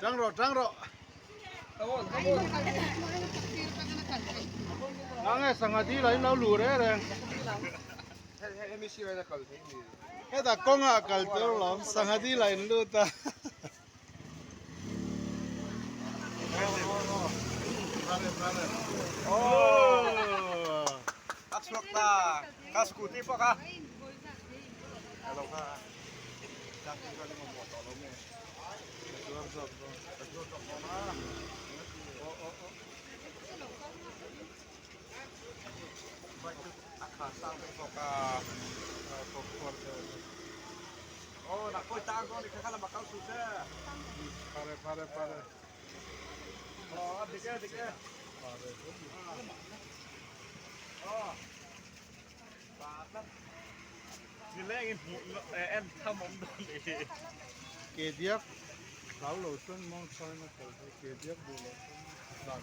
Trăng rọ. Ang sangat di lain lau lure deh. Kita kong akal tuh lam sangat di lain lu ta. Oh. Akswakta, kaskuti po ka. Hello ka. Dati ka rin mo tolong mo. Akasang po ka. Oh, nakoy tago ni kakala makau sudah. Pare. Oh, dikit. Oh. Patah. Gilengin en thamom doli. Kediak lau lo sun mong soy na kal. Kediak bulo. Dan.